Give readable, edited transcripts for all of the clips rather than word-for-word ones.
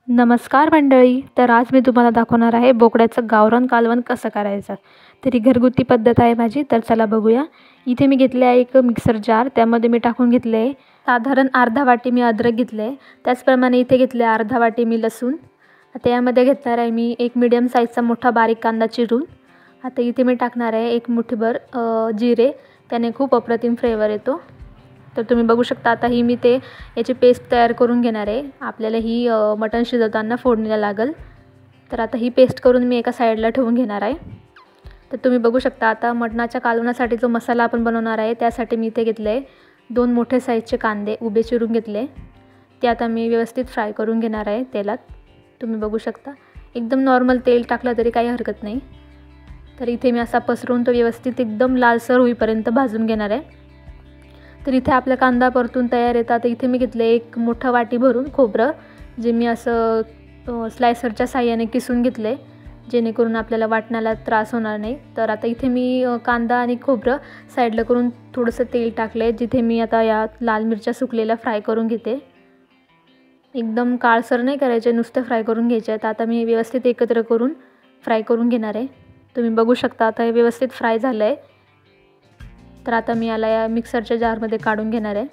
नमस्कार मंडळी. तर आज मी तुम्हाला दाखवणार आहे बोकड्याचं गावरान कालवण कसं करायचं. तर ही घरगुती पद्धत आहे माझी. तर चला बघूया. इथे मी घेतले आहे एक मिक्सर जार. त्यामध्ये मी टाकून घेतले आहे साधारण अर्धा वाटी मी अद्रक घेतले आहे. त्याचप्रमाणे इथे घेतले अर्धा वाटी मी लसूण. आता यामध्ये घेणार आहे मी एक मीडियम साईजचा मोठा बारीक कांदा चिरून. आता इथे मी टाकणार आहे एक मुठीभर जिरे. त्याने खूप अप्रतिम फ्लेवर येतो. तर तुम्ही बघू शकता. आता ही मी याची पेस्ट तयार करून घेणार आहे. आपल्याला ही मटण शिजवताना फोडणीला लागेल. तर आता ही पेस्ट करून मी एका साईडला ठेवून घेणार आहे. तर तुम्ही बघू शकता. आता मटणाच्या कालवणासाठी जो मसाला आपण बनवणार आहे त्यासाठी मी इथे घेतले आहे 2 मोठे साईजचे कांदे उभे चिरून घेतले. ते आता मी व्यवस्थित फ्राय करून घेणार आहे तेलात. तुम्ही बघू शकता. एकदम नॉर्मल तेल टाकलं तरी काही हरकत नाही. तर इथे मी असा पसरवून तो व्यवस्थित एकदम लालसर होईपर्यंत भाजून घेणार आहे. तर इथे आपला कांदा परतून तयार येतात. इथे मी घेतले एक मोठा वाटी भरून खोबरं, जे मी असं स्लायसरच्या साह्याने किसून घेतले, जेणेकरून आपल्याला वाटण्याला त्रास होणार नाही. तर आता इथे मी कांदा आणि खोबरं साईडला करून थोडंसं तेल टाकले, जिथे मी आता या लाल मिरच्या सुकलेल्या फ्राय करून घेते. एकदम काळसर नाही करायचे, नुसतं फ्राय करून घ्यायचे आहेत. आता मी व्यवस्थित एकत्र करून फ्राय करून घेणार आहे. तुम्ही बघू शकता. आता हे व्यवस्थित फ्राय झालं आहे. तर आता मी याला या मिक्सरच्या जारमध्ये काढून घेणार आहे.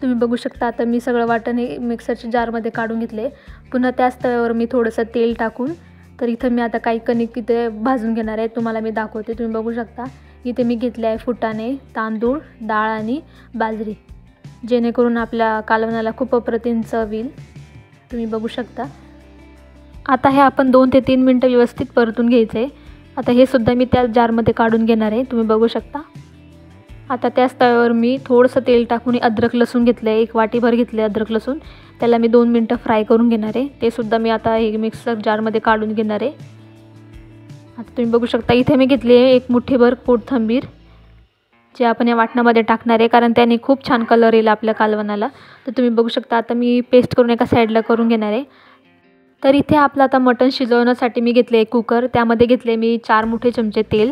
तुम्ही बघू शकता. आता मी सगळं वाटण हे मिक्सरच्या जारमध्ये काढून घेतले. पुन्हा त्याच तव्यावर मी थोडंसं तेल टाकून तर इथं मी आता काही कणिक इथे भाजून घेणार आहे. तुम्हाला मी दाखवते. तुम्ही बघू शकता. इथे मी घेतले आहे फुटाणे, तांदूळ, डाळ आणि बाजरी, जेणेकरून आपल्या कालवणाला खूप अप्रतिम चव येईल. तुम्ही बघू शकता. आता हे आपण 2 ते 3 मिनटं व्यवस्थित परतून घ्यायचं आहे. आता हे सुद्धा मी त्या जारमध्ये काढून घेणार आहे. तुम्ही बघू शकता. आता त्याच तव्यावर मी थोडंसं तेल टाकून अद्रक लसूण घेतलं आहे. एक वाटीभर घेतले अद्रक लसूण. त्याला मी 2 मिनटं फ्राय करून घेणार आहे. ते सुद्धा मी आता हे मिक्सर जारमध्ये काढून घेणार आहे. आता तुम्ही बघू शकता. इथे मी घेतली आहे एक मुठीभर कोथिंबीर, जे आपण या वाटणामध्ये टाकणार आहे, कारण त्याने खूप छान कलर येईल आपल्या कालवणाला. तर तुम्ही बघू शकता. आता मी पेस्ट करून एका साईडला करून घेणार आहे. तर इथे आपलं आता मटण शिजवण्यासाठी मी घेतले एक कुकर. त्यामध्ये घेतले मी 4 मोठे चमचे तेल.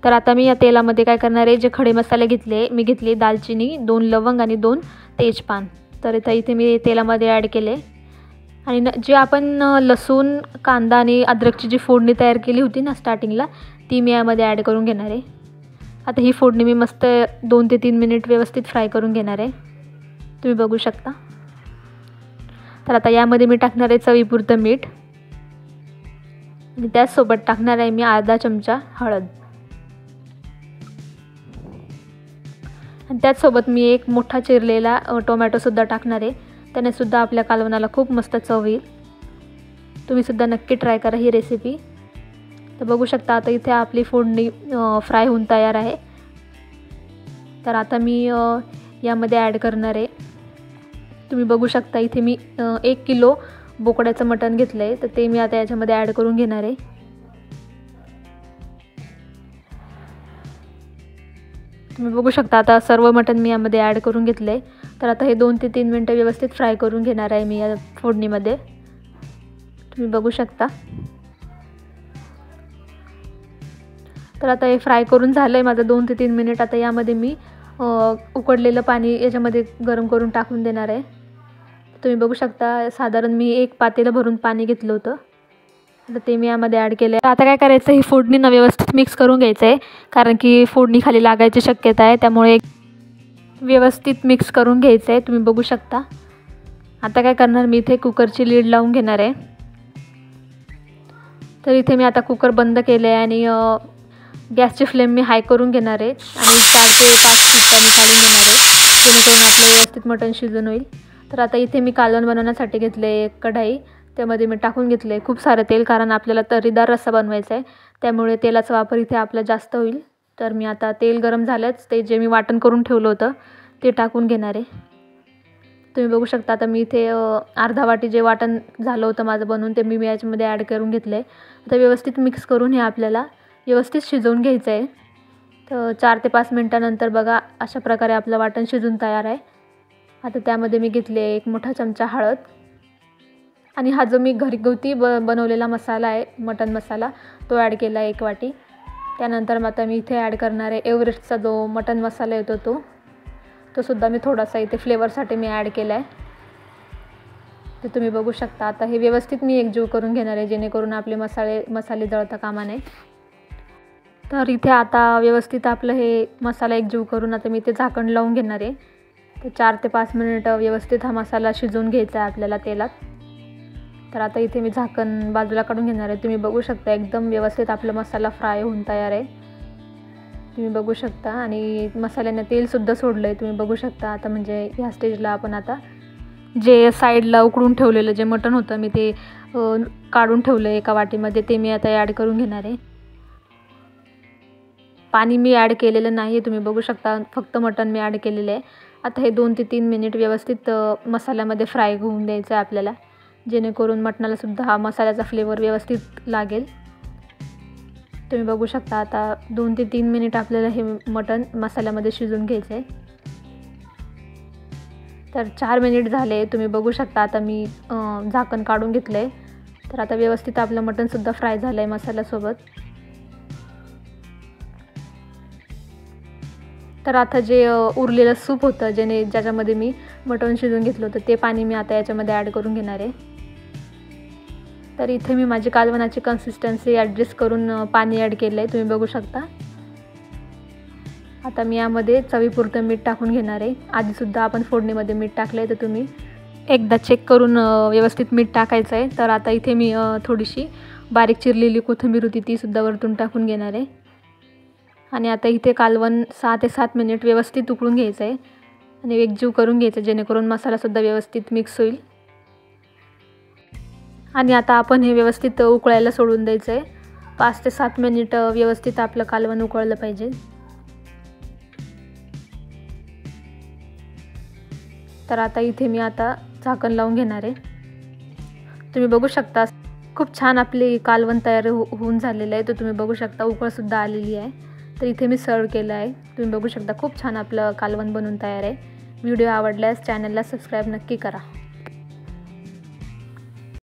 तर आता मी या तेलामध्ये काय करणार आहे, जे खडे मसाले घेतले, मी घेतले दालचिनी, 2 लवंग आणि 2 तेजपान. तर इथे मी तेलामध्ये ॲड केले. आणि जे आपण लसूण, कांदा आणि अद्रकची जी फोडणी तयार केली होती ना स्टार्टिंगला, ती मी यामध्ये ॲड करून घेणार आहे. आता ही फोडणी मी मस्त 2 ते 3 मिनिट व्यवस्थित फ्राय करून घेणार आहे. तुम्ही बघू शकता. तर आता यामध्ये मी टाकणार आहे चवीपुरतं मीठ आणि त्याचसोबत टाकणार आहे मी अर्धा चमचा हळद. आणि त्याचसोबत मी एक मोठा चिरलेला टोमॅटोसुद्धा टाकणार आहे. त्याने सुद्धा आपल्या कालवणाला खूप मस्त चव येईल. तुम्ही सुद्धा नक्की ट्राय करा ही रेसिपी. तर बघू शकता. आता इथे आपली फोडणी फ्राय होऊन तयार आहे. तर आता मी यामध्ये ॲड करणार आहे. तुम्ही बघू शकता. इथे मी 1 किलो बोकड्याचं मटण घेतलं आहे. तर ते मी आता याच्यामध्ये ॲड करून घेणार आहे. तुम्ही बघू शकता. आता सर्व मटण मी यामध्ये ॲड करून घेतलं आहे. तर आता हे 2 ते 3 मिनटं व्यवस्थित फ्राय करून घेणार आहे मी या फोडणीमध्ये. तुम्ही बघू शकता. तर आता हे फ्राय करून झालं आहे माझं 2 ते 3 मिनिट. आता यामध्ये मी उकडलेलं पाणी याच्यामध्ये गरम करून टाकून देणार आहे. तुम्ही बघू शकता. साधारण मी 1 पातेलं भरून पाणी घेतलं होतं. आता ते मी यामध्ये ॲड केलं आहे. आता काय करायचं, ही फोडणीनं व्यवस्थित मिक्स करून घ्यायचं आहे, कारण की फोडणी खाली लागायची शक्यता आहे. त्यामुळे व्यवस्थित मिक्स करून घ्यायचं आहे. तुम्ही बघू शकता. आता काय करणार, मी इथे कुकरची लीड लावून घेणार आहे. तर इथे मी आता कुकर बंद केले आहे आणि गॅसची फ्लेम मी हाय करून घेणार आहे आणि 4 ते 5 शिट्ट्या मी काढून घेणार आहे, जेणेकरून आपलं व्यवस्थित मटण शिजून होईल. तर आता इथे मी कालवण बनवण्यासाठी घेतले एक कढाई. त्यामध्ये मी टाकून घेतले खूप सारं तेल, कारण आपल्याला तर्रीदार रस्सा बनवायचा आहे. त्यामुळे तेलाचा वापर इथे आपला जास्त होईल. तर मी आता तेल गरम झालंच, ते जे मी वाटण करून ठेवलं होतं ते टाकून घेणार आहे. तुम्ही बघू शकता. आता मी इथे अर्धा वाटी जे वाटण झालं होतं माझं बनवून, ते मी याच्यामध्ये ॲड करून घेतलं आहे. आता व्यवस्थित मिक्स करून हे आपल्याला व्यवस्थित शिजवून घ्यायचं आहे. तर 4 ते 5 मिनटानंतर बघा अशा प्रकारे आपलं वाटण शिजून तयार आहे. आता त्यामध्ये मी घेतले 1 मोठा चमचा हळद आणि हा जो मी घरगुती बनवलेला मसाला आहे, मटण मसाला, तो ॲड केला 1 वाटी. त्यानंतर आता मी इथे ॲड करणार आहे एव्हरेस्टचा जो मटण मसाला येतो तो सुद्धा मी थोडासा इथे फ्लेवरसाठी मी ॲड केला आहे. तर तुम्ही बघू शकता. आता हे व्यवस्थित मी एकजीव करून घेणार आहे, जेणेकरून आपले मसाले जळता कामा नये. तर इथे आता व्यवस्थित आपलं हे मसाला एकजीव करून आता मी ते झाकण लावून घेणार आहे. तर 4 ते 5 मिनिटं व्यवस्थित हा मसाला शिजवून घ्यायचा आहे आपल्याला तेलात. तर आता इथे मी झाकण बाजूला काढून घेणार आहे. तुम्ही बघू शकता एकदम व्यवस्थित आपला मसाला फ्राय होऊन तयार आहे. तुम्ही बघू शकता आणि मसाल्याने तेलसुद्धा सोडलं आहे. तुम्ही बघू शकता. आता म्हणजे ह्या स्टेजला आपण आता जे साईडला उकडून ठेवलेलं जे मटण होतं मी ते काढून ठेवलं आहे एका वाटीमध्ये, ते मी आता ॲड करून घेणार आहे. पाणी मी ॲड केलेलं नाही आहे. तुम्ही बघू शकता फक्त मटण मी ॲड केलेलं आहे. आता हे 2 ते 3 मिनिट व्यवस्थित मसाल्यामध्ये फ्राय होऊन द्यायचं आहे आपल्याला, जेणेकरून मटणालासुद्धा हा मसाल्याचा फ्लेवर व्यवस्थित लागेल. तुम्ही बघू शकता आता 2 ते 3 मिनिट आपल्याला हे मटण मसाल्यामध्ये शिजवून घ्यायचं आहे. तर 4 मिनिट झाले. तुम्ही बघू शकता आता मी झाकण काढून घेतलं आहे. तर आता व्यवस्थित आपलं मटणसुद्धा फ्राय झालं आहे मसाल्यासोबत. तर आता जे उरलेलं सूप होतं ज्याच्यामध्ये मी मटण शिजवून घेतलं होतं, ते पाणी मी आता याच्यामध्ये ॲड करून घेणार आहे. तर इथे मी माझी कालवणाची कन्सिस्टन्सी ॲडजस्ट करून पाणी ॲड केलं आहे. तुम्ही बघू शकता. आता मी यामध्ये चवीपुरतं मीठ टाकून घेणार आहे. आधीसुद्धा आपण फोडणीमध्ये मीठ टाकलं आहे, तर तुम्ही एकदा चेक करून व्यवस्थित मीठ टाकायचं आहे. तर आता इथे मी थोडीशी बारीक चिरलेली कोथिंबीर होती तीसुद्धा वरतून टाकून घेणार आहे. आणि आता इथे कालवण 6 ते 7 मिनिट व्यवस्थित उकळून घ्यायचं आहे आणि एकजीव करून घ्यायचं, जेणेकरून मसालासुद्धा व्यवस्थित मिक्स होईल. आणि आता आपण हे व्यवस्थित उकळायला सोडून द्यायचं आहे. 5 ते 7 मिनिटं व्यवस्थित आपलं कालवण उकळलं पाहिजे. तर आता इथे मी आता झाकण लावून घेणार आहे. तुम्ही बघू शकता खूप छान आपली कालवण तयार होऊन झालेलं आहे. तर तुम्ही बघू शकता उकळसुद्धा आलेली आहे. तर इथे मी सर्व केलं आहे. तुम्ही बघू शकता खूप छान आपलं कालवण बनवून तयार आहे. व्हिडिओ आवडल्यास चॅनलला सबस्क्राईब नक्की करा.